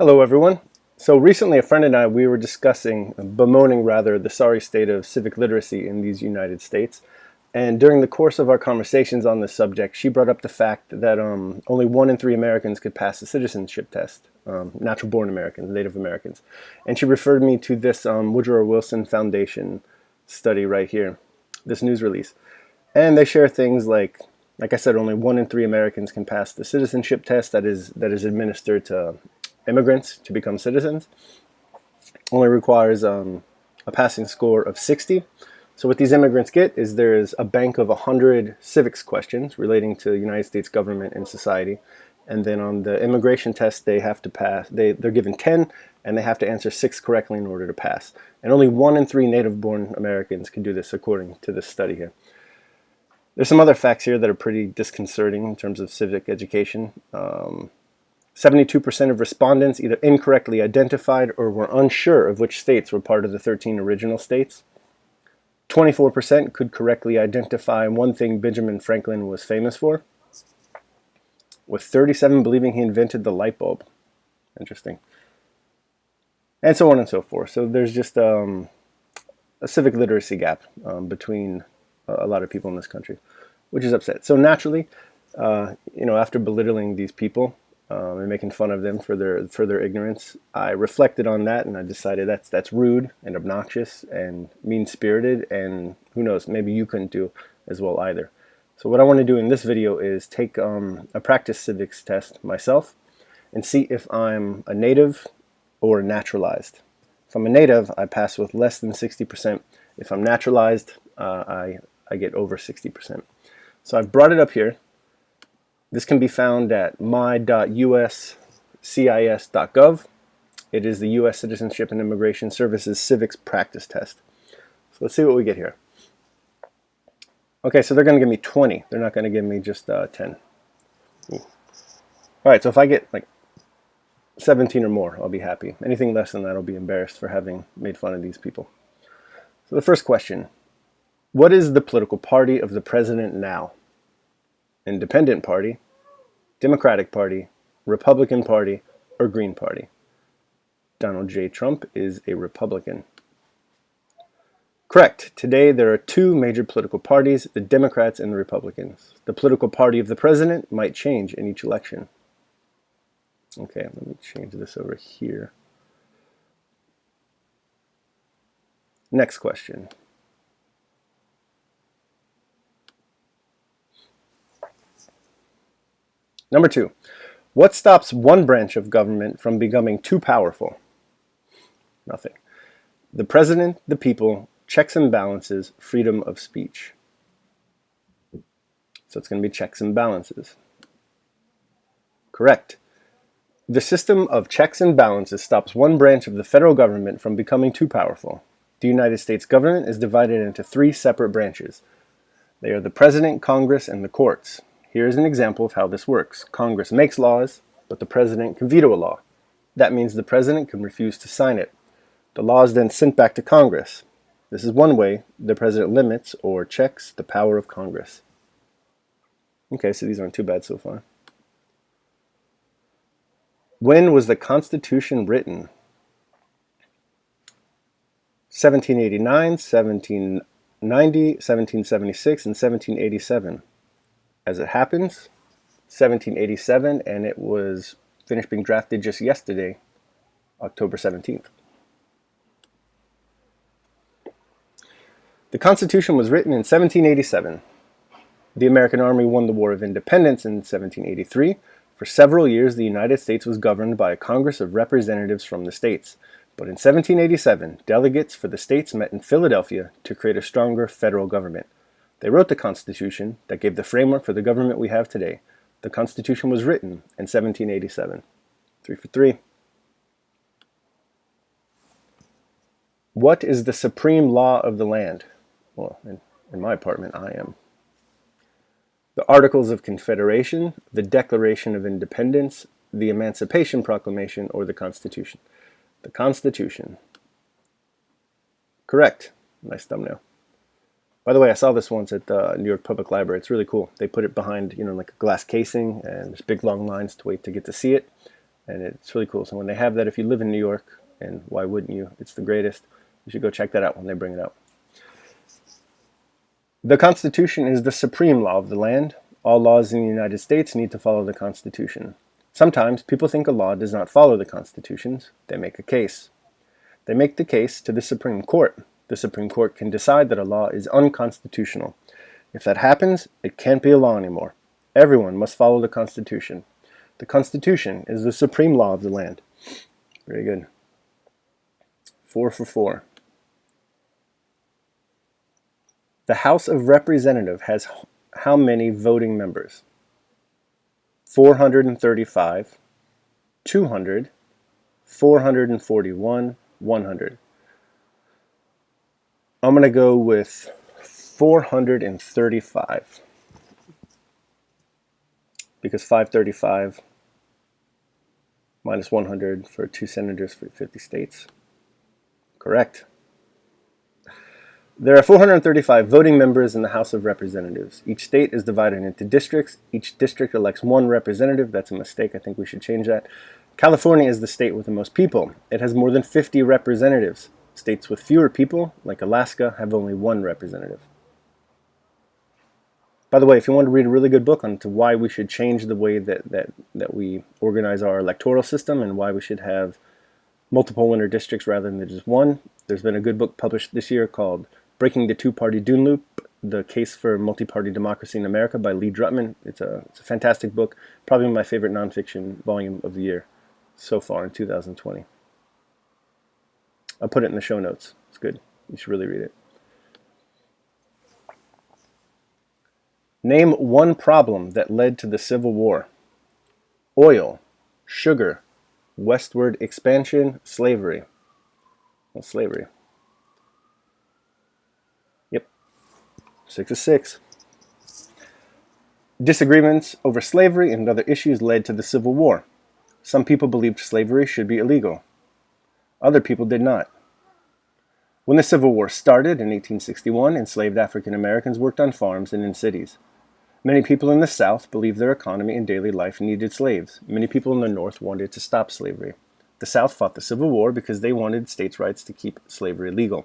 Hello everyone. So recently a friend and I, we were discussing, bemoaning rather, the sorry state of civic literacy in these United States. And during the course of our conversations on this subject, she brought up the fact that only 1 in 3 Americans could pass the citizenship test, natural-born Americans, Native Americans. And she referred me to this Woodrow Wilson Foundation study right here, this news release. And they share things like I said, only 1 in 3 Americans can pass the citizenship test that is administered to immigrants to become citizens. Only requires a passing score of 60. So what these immigrants get is there's a bank of 100 civics questions relating to the United States government and society. And then on the immigration test, they have to pass. They're given 10, and they have to answer 6 correctly in order to pass. And only 1 in 3 native-born Americans can do this, according to this study here. There's some other facts here that are pretty disconcerting in terms of civic education. 72% of respondents either incorrectly identified or were unsure of which states were part of the 13 original states. 24% could correctly identify one thing Benjamin Franklin was famous for, with 37 believing he invented the light bulb. Interesting. And so on and so forth. So there's just a civic literacy gap between a lot of people in this country, which is upset. So naturally, after belittling these people and making fun of them for their ignorance, I reflected on that and I decided that's rude and obnoxious and mean-spirited, and who knows, maybe you couldn't do as well either. So what I want to do in this video is take a practice civics test myself and see if I'm a native or naturalized. If I'm a native, I pass with less than 60%. If I'm naturalized, I get over 60%. So I've brought it up here. This can be found at my.uscis.gov. It is the U.S. Citizenship and Immigration Services Civics Practice Test. So let's see what we get here. Okay, so they're going to give me 20. They're not going to give me just 10. All right, so if I get like 17 or more, I'll be happy. Anything less than that, I'll be embarrassed for having made fun of these people. So the first question: what is the political party of the president now? Independent Party, Democratic Party, Republican Party, or Green Party? Donald J. Trump is a Republican. Correct. Today there are 2 major political parties, the Democrats and the Republicans. The political party of the president might change in each election. Okay, let me change this over here. Next question. Number 2, what stops one branch of government from becoming too powerful? Nothing. The president, the people, checks and balances, freedom of speech. So it's going to be checks and balances. Correct. The system of checks and balances stops one branch of the federal government from becoming too powerful. The United States government is divided into 3 separate branches. They are the president, Congress, and the courts. Here is an example of how this works. Congress makes laws, but the president can veto a law. That means the president can refuse to sign it. The law is then sent back to Congress. This is one way the president limits or checks the power of Congress. Okay, so these aren't too bad so far. When was the Constitution written? 1789, 1790, 1776, and 1787. As it happens, 1787, and it was finished being drafted just yesterday, October 17th. The Constitution was written in 1787. The American Army won the War of Independence in 1783. For several years, the United States was governed by a Congress of Representatives from the states. But in 1787, delegates for the states met in Philadelphia to create a stronger federal government. They wrote the Constitution that gave the framework for the government we have today. The Constitution was written in 1787. 3 for 3. What is the supreme law of the land? Well, in my apartment, I am. The Articles of Confederation, the Declaration of Independence, the Emancipation Proclamation, or the Constitution? The Constitution. Correct. Nice thumbnail. By the way, I saw this once at the New York Public Library. It's really cool. They put it behind, like a glass casing, and there's big long lines to wait to get to see it. And it's really cool. So when they have that, if you live in New York, and why wouldn't you? It's the greatest. You should go check that out when they bring it out. The Constitution is the supreme law of the land. All laws in the United States need to follow the Constitution. Sometimes people think a law does not follow the Constitutions. They make a case. They make the case to the Supreme Court. The Supreme Court can decide that a law is unconstitutional. If that happens, it can't be a law anymore. Everyone must follow the Constitution. The Constitution is the supreme law of the land. Very good. 4 for 4. The House of Representatives has how many voting members? 435, 200, 441, 100. I'm going to go with 435. Because 535 minus 100 for 2 senators for 50 states. Correct. There are 435 voting members in the House of Representatives. Each state is divided into districts. Each district elects one representative. That's a mistake. I think we should change that. California is the state with the most people. It has more than 50 representatives. States with fewer people, like Alaska, have only one representative. By the way, if you want to read a really good book on to why we should change the way that we organize our electoral system and why we should have multiple winner districts rather than just one, there's been a good book published this year called Breaking the Two-Party Doom Loop, The Case for Multi-Party Democracy in America by Lee Drutman. It's a fantastic book, probably my favorite nonfiction volume of the year so far in 2020. I'll put it in the show notes. It's good. You should really read it. Name one problem that led to the Civil War. Oil, sugar, westward expansion, slavery. Well, slavery. Yep. 6 of 6. Disagreements over slavery and other issues led to the Civil War. Some people believed slavery should be illegal. Other people did not. When the Civil War started in 1861, enslaved African Americans worked on farms and in cities. Many people in the South believed their economy and daily life needed slaves. Many people in the North wanted to stop slavery. The South fought the Civil War because they wanted states' rights to keep slavery legal.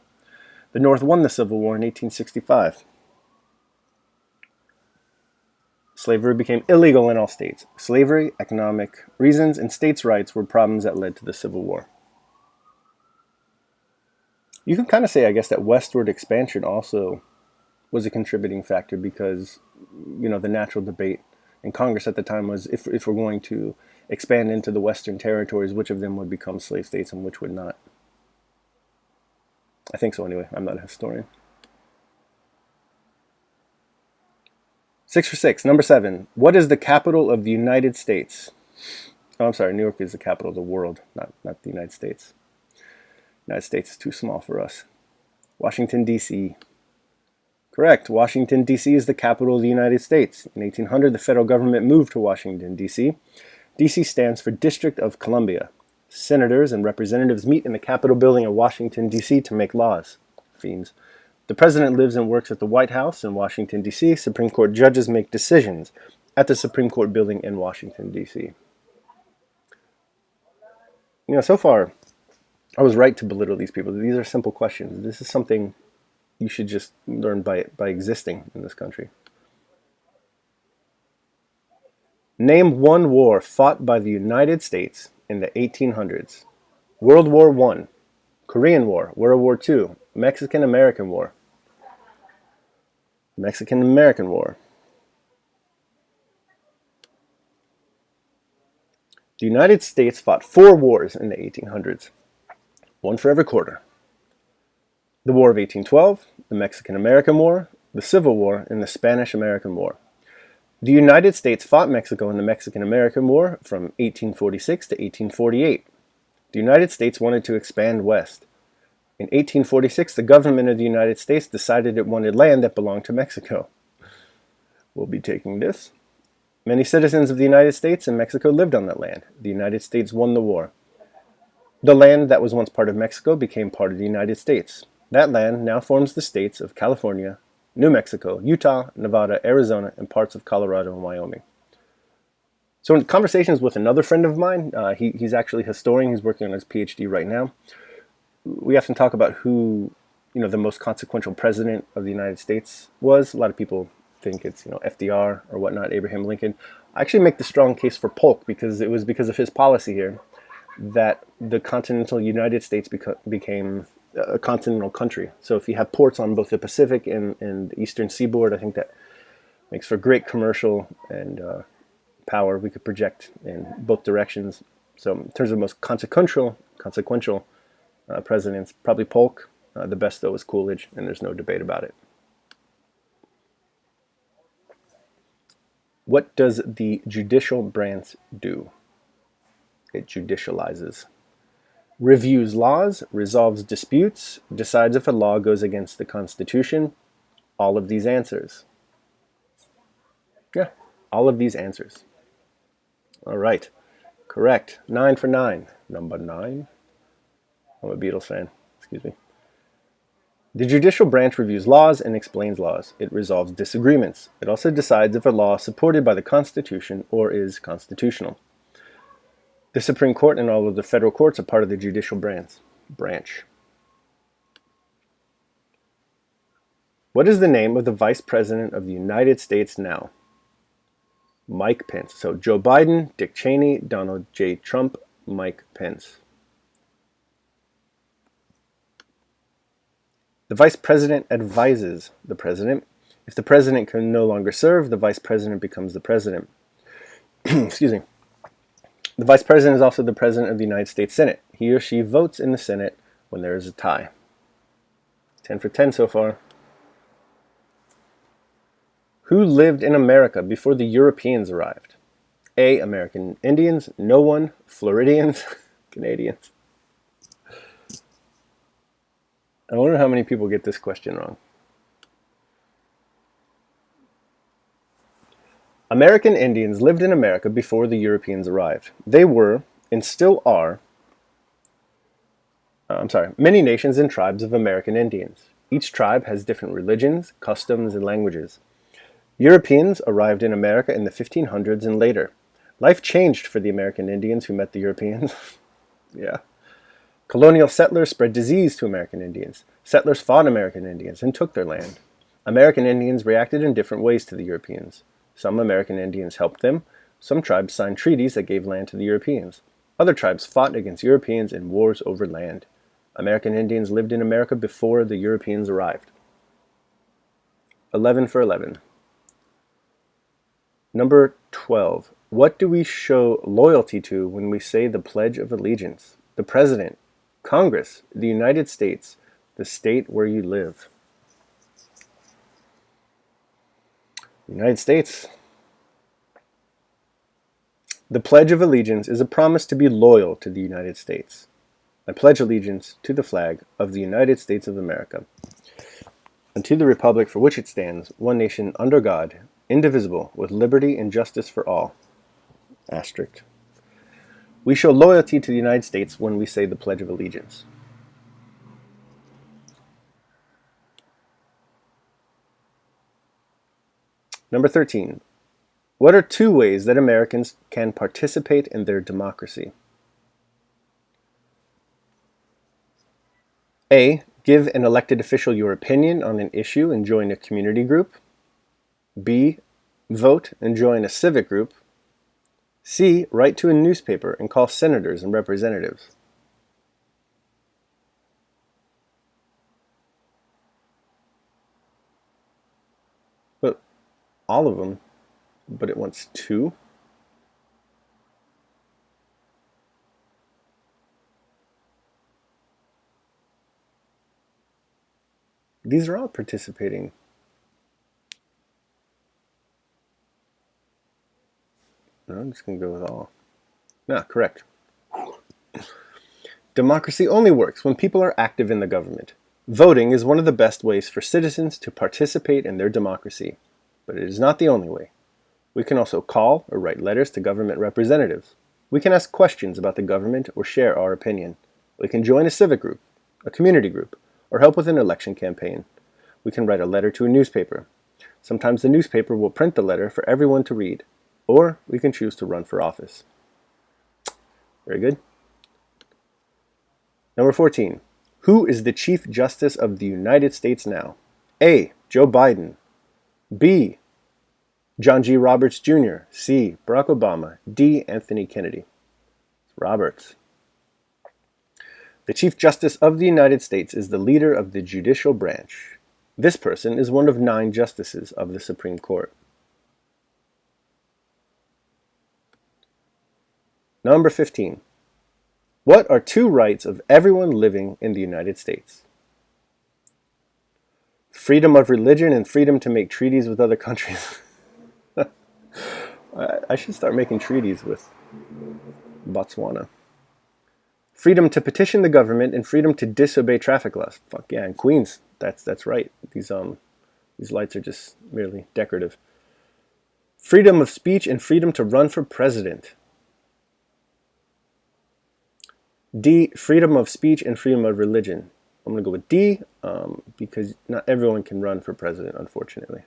The North won the Civil War in 1865. Slavery became illegal in all states. Slavery, economic reasons, and states' rights were problems that led to the Civil War. You can kind of say, I guess, that westward expansion also was a contributing factor because, the natural debate in Congress at the time was if we're going to expand into the Western territories, which of them would become slave states and which would not. I think so anyway. I'm not a historian. 6 for 6. Number 7. What is the capital of the United States? Oh, I'm sorry. New York is the capital of the world, not the United States. The United States is too small for us. Washington, D.C. Correct. Washington, D.C. is the capital of the United States. In 1800, the federal government moved to Washington, D.C. D.C. stands for District of Columbia. Senators and representatives meet in the Capitol building in Washington, D.C. to make laws. Fiends. The president lives and works at the White House in Washington, D.C. Supreme Court judges make decisions at the Supreme Court building in Washington, D.C. So far, I was right to belittle these people. These are simple questions. This is something you should just learn by existing in this country. Name one war fought by the United States in the 1800s. World War I, Korean War, World War II, Mexican-American War. Mexican-American War. The United States fought 4 wars in the 1800s, one for every quarter. The War of 1812, the Mexican-American War, the Civil War, and the Spanish-American War. The United States fought Mexico in the Mexican-American War from 1846 to 1848. The United States wanted to expand west. In 1846, the government of the United States decided it wanted land that belonged to Mexico. We'll be taking this. Many citizens of the United States and Mexico lived on that land. The United States won the war. The land that was once part of Mexico became part of the United States. That land now forms the states of California, New Mexico, Utah, Nevada, Arizona, and parts of Colorado and Wyoming. So in conversations with another friend of mine, he's actually a historian. He's working on his PhD right now. We often talk about who, the most consequential president of the United States was. A lot of people think it's, FDR or whatnot, Abraham Lincoln. I actually make the strong case for Polk because it was because of his policy here that the continental United States became a continental country. So if you have ports on both the Pacific and the eastern seaboard, I think that makes for great commercial and power we could project in both directions. So in terms of most consequential presidents, probably Polk. The best, though, is Coolidge, and there's no debate about it. What does the Judicial Branch do? It judicializes. Reviews laws, resolves disputes, decides if a law goes against the Constitution. All of these answers. Yeah, all of these answers. All right, correct. 9 for 9. Number 9. I'm a Beatles fan, excuse me. The judicial branch reviews laws and explains laws. It resolves disagreements. It also decides if a law is supported by the Constitution or is constitutional. The Supreme Court and all of the federal courts are part of the judicial branch. What is the name of the Vice President of the United States now? Mike Pence. So Joe Biden, Dick Cheney, Donald J. Trump, Mike Pence. The Vice President advises the President. If the President can no longer serve, the Vice President becomes the President. Excuse me. The Vice President is also the President of the United States Senate. He or she votes in the Senate when there is a tie. 10 for 10 so far. Who lived in America before the Europeans arrived? A. American Indians. No one. Floridians. Canadians. I wonder how many people get this question wrong. American Indians lived in America before the Europeans arrived. They were, and still are, many nations and tribes of American Indians. Each tribe has different religions, customs, and languages. Europeans arrived in America in the 1500s and later. Life changed for the American Indians who met the Europeans. Yeah. Colonial settlers spread disease to American Indians. Settlers fought American Indians and took their land. American Indians reacted in different ways to the Europeans. Some American Indians helped them. Some tribes signed treaties that gave land to the Europeans. Other tribes fought against Europeans in wars over land. American Indians lived in America before the Europeans arrived. 11 for 11. Number 12. What do we show loyalty to when we say the Pledge of Allegiance? The President, Congress, the United States, the state where you live. United States. The Pledge of Allegiance is a promise to be loyal to the United States. I pledge allegiance to the flag of the United States of America and to the republic for which it stands, one nation under God, indivisible, with liberty and justice for all. Asterisk. We show loyalty to the United States when we say the Pledge of Allegiance. Number 13. What are 2 ways that Americans can participate in their democracy? A. Give an elected official your opinion on an issue and join a community group. B. Vote and join a civic group. C. Write to a newspaper and call senators and representatives. But all of them, but it wants 2? These are all participating. No, I'm just going to go with all. No, correct. Democracy only works when people are active in the government. Voting is one of the best ways for citizens to participate in their democracy, but it is not the only way. We can also call or write letters to government representatives. We can ask questions about the government or share our opinion. We can join a civic group, a community group, or help with an election campaign. We can write a letter to a newspaper. Sometimes the newspaper will print the letter for everyone to read. or we can choose to run for office. Very good. Number 14. Who is the Chief Justice of the United States now? A. Joe Biden. B. John G. Roberts Jr. C. Barack Obama. D. Anthony Kennedy. Roberts. The Chief Justice of the United States is the leader of the Judicial Branch. This person is one of 9 justices of the Supreme Court. Number 15. What are 2 rights of everyone living in the United States? Freedom of religion and freedom to make treaties with other countries. I should start making treaties with Botswana. Freedom to petition the government and freedom to disobey traffic laws. Fuck yeah, in Queens, that's right. These lights are just merely decorative. Freedom of speech and freedom to run for president. D, freedom of speech and freedom of religion. I'm going to go with D because not everyone can run for president, unfortunately.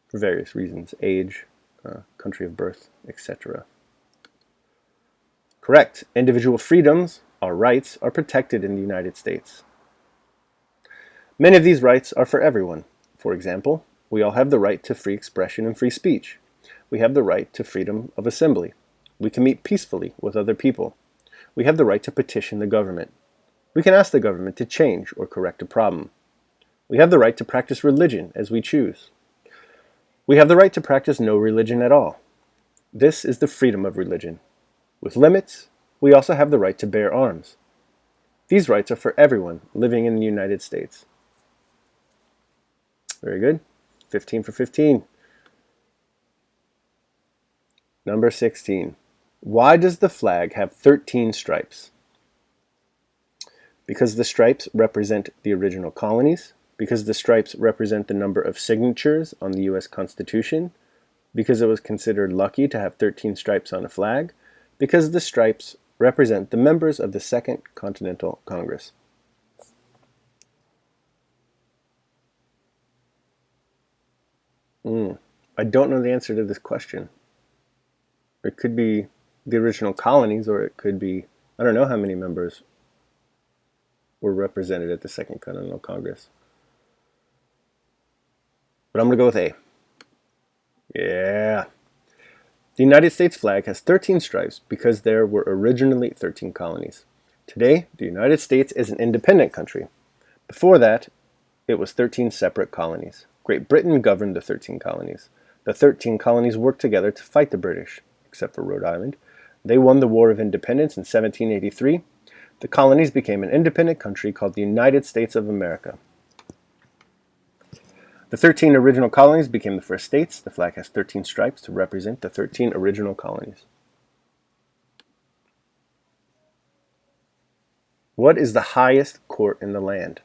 For various reasons, age, country of birth, etc. Correct. Individual freedoms, our rights, are protected in the United States. Many of these rights are for everyone. For example, we all have the right to free expression and free speech. We have the right to freedom of assembly. We can meet peacefully with other people. We have the right to petition the government. We can ask the government to change or correct a problem. We have the right to practice religion as we choose. We have the right to practice no religion at all. This is the freedom of religion. With limits, we also have the right to bear arms. These rights are for everyone living in the United States. Very good. 15 for 15. Number 16. Why does the flag have 13 stripes? Because the stripes represent the original colonies, because the stripes represent the number of signatures on the U.S. Constitution, because it was considered lucky to have 13 stripes on a flag, because the stripes represent the members of the Second Continental Congress. I don't know the answer to this question. It could be the original colonies, or it could be, I don't know how many members were represented at the Second Continental Congress. But I'm going to go with A. Yeah. The United States flag has 13 stripes because there were originally 13 colonies. Today, the United States is an independent country. Before that, it was 13 separate colonies. Great Britain governed the 13 colonies. The 13 colonies worked together to fight the British, except for Rhode Island. They won the War of Independence in 1783. The colonies became an independent country called the United States of America. The 13 original colonies became the first states. The flag has 13 stripes to represent the 13 original colonies. What is the highest court in the land?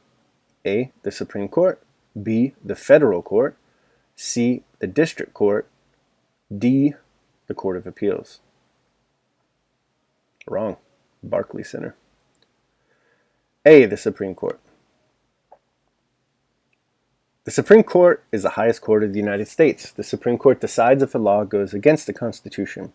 A, the Supreme Court. B, the Federal Court. C, the District Court. D, the Court of Appeals. Wrong. Barclays Center. A, the Supreme Court. The Supreme Court is the highest court of the United States. The Supreme Court decides if a law goes against the Constitution.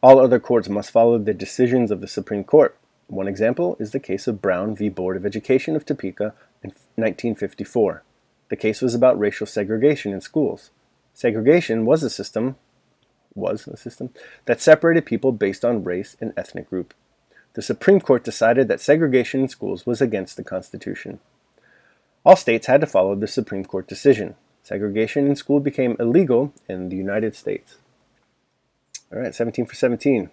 All other courts must follow the decisions of the Supreme Court. One example is the case of Brown v. Board of Education of Topeka in 1954. The case was about racial segregation in schools. Segregation was a system that separated people based on race and ethnic group. The Supreme Court decided that segregation in schools was against the Constitution. All states had to follow the Supreme Court decision. Segregation in school became illegal in the United States. All right, 17 for 17.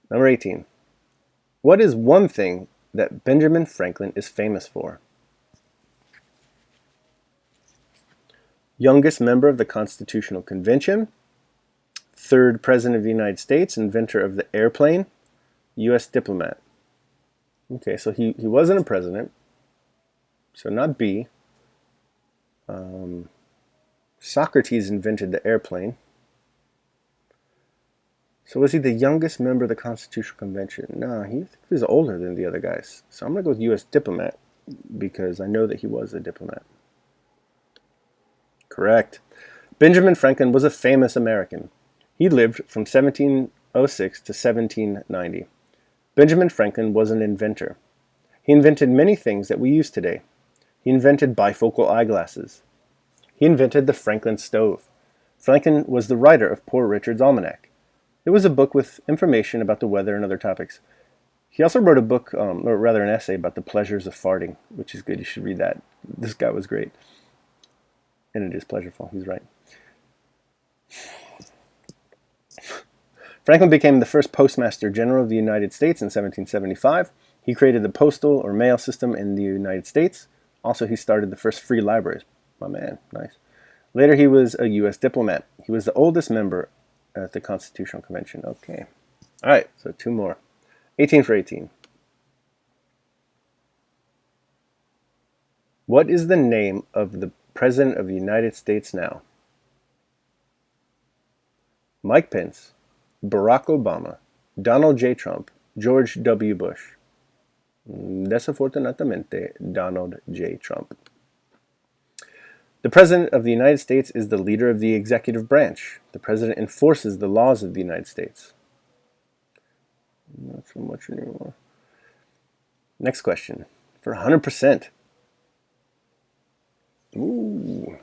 Number 18. What is one thing that Benjamin Franklin is famous for? Youngest member of the Constitutional Convention, third President of the United States, inventor of the airplane, U.S. diplomat. Okay, so he wasn't a president, so not B. Socrates invented the airplane. So was he the youngest member of the Constitutional Convention? No, he was older than the other guys. So I'm going to go with U.S. diplomat because I know that he was a diplomat. Correct. Benjamin Franklin was a famous American. He lived from 1706 to 1790. Benjamin Franklin was an inventor. He invented many things that we use today. He invented bifocal eyeglasses. He invented the Franklin stove. Franklin was the writer of Poor Richard's Almanac. It was a book with information about the weather and other topics. He also wrote a book, or rather an essay, about the pleasures of farting, which is good. You should read that. This guy was great. And it is pleasureful. He's right. Franklin became the first Postmaster General of the United States in 1775. He created the postal or mail system in the United States. Also, he started the first free libraries. My man, nice. Later, he was a U.S. diplomat. He was the oldest member at the Constitutional Convention. Okay. All right, so two more. 18 for 18. What is the name of the President of the United States now? Mike Pence, Barack Obama, Donald J. Trump, George W. Bush. Desafortunadamente, Donald J. Trump. The President of the United States is the leader of the executive branch. The President enforces the laws of the United States. Not so much anymore. Next question. For 100%. Ooh.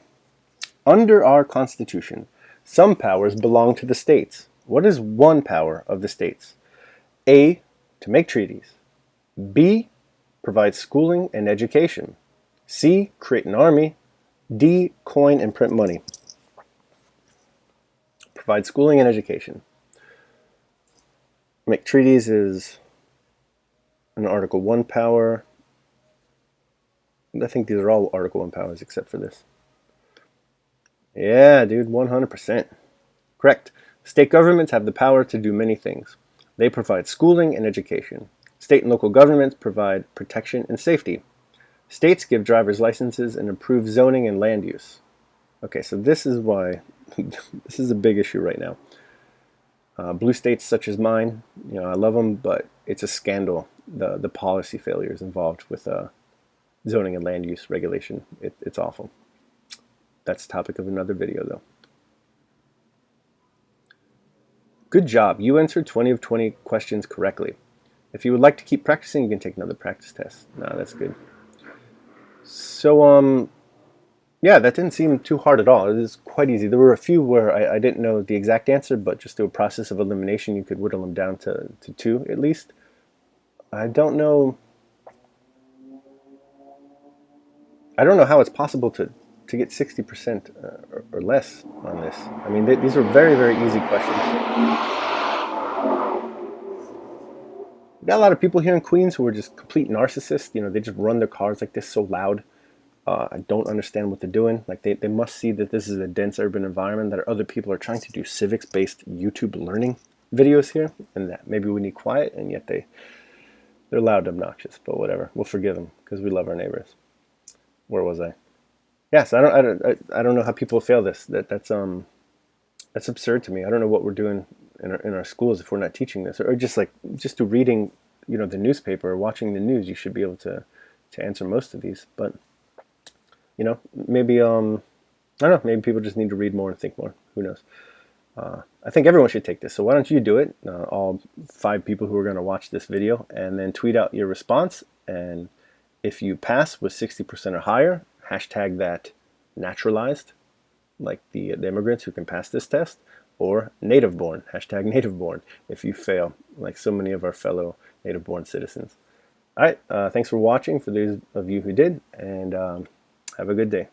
Under our Constitution, some powers belong to the states. What is one power of the states? A. To make treaties. B. Provide schooling and education. C. Create an army. D. Coin and print money. Provide schooling and education. Make treaties is an Article 1 power. I think these are all Article 1 powers except for this. Yeah, dude, 100%. Correct. State governments have the power to do many things. They provide schooling and education. State and local governments provide protection and safety. States give driver's licenses and improve zoning and land use. Okay, so this is why this is a big issue right now. Blue states such as mine, I love them, but it's a scandal, the policy failures involved with zoning and land use regulation. It's awful. That's the topic of another video, though. Good job. You answered 20 of 20 questions correctly. If you would like to keep practicing, you can take another practice test. No, that's good. So, yeah, that didn't seem too hard at all. It was quite easy. There were a few where I didn't know the exact answer, but just through a process of elimination, you could whittle them down to two at least. I don't know how it's possible to get 60% or less on this. I mean, these are very, very easy questions. We got a lot of people here in Queens who are just complete narcissists. They just run their cars like this so loud. I don't understand what they're doing. Like they must see that this is a dense urban environment, that other people are trying to do civics-based YouTube learning videos here, and that maybe we need quiet, and yet they're loud and obnoxious. But whatever, we'll forgive them because we love our neighbors. Where was I? Yes, I don't know how people fail this. That's absurd to me. I don't know what we're doing in our schools if we're not teaching this, or just through reading, the newspaper or watching the news, you should be able to answer most of these. But maybe I don't know. Maybe people just need to read more and think more. Who knows? I think everyone should take this. So why don't you do it? All 5 people who are going to watch this video, and then tweet out your response. And if you pass with 60% or higher, hashtag that naturalized, like the immigrants who can pass this test, or native born, hashtag native born, if you fail, like so many of our fellow native born citizens. All right, thanks for watching for those of you who did, and have a good day.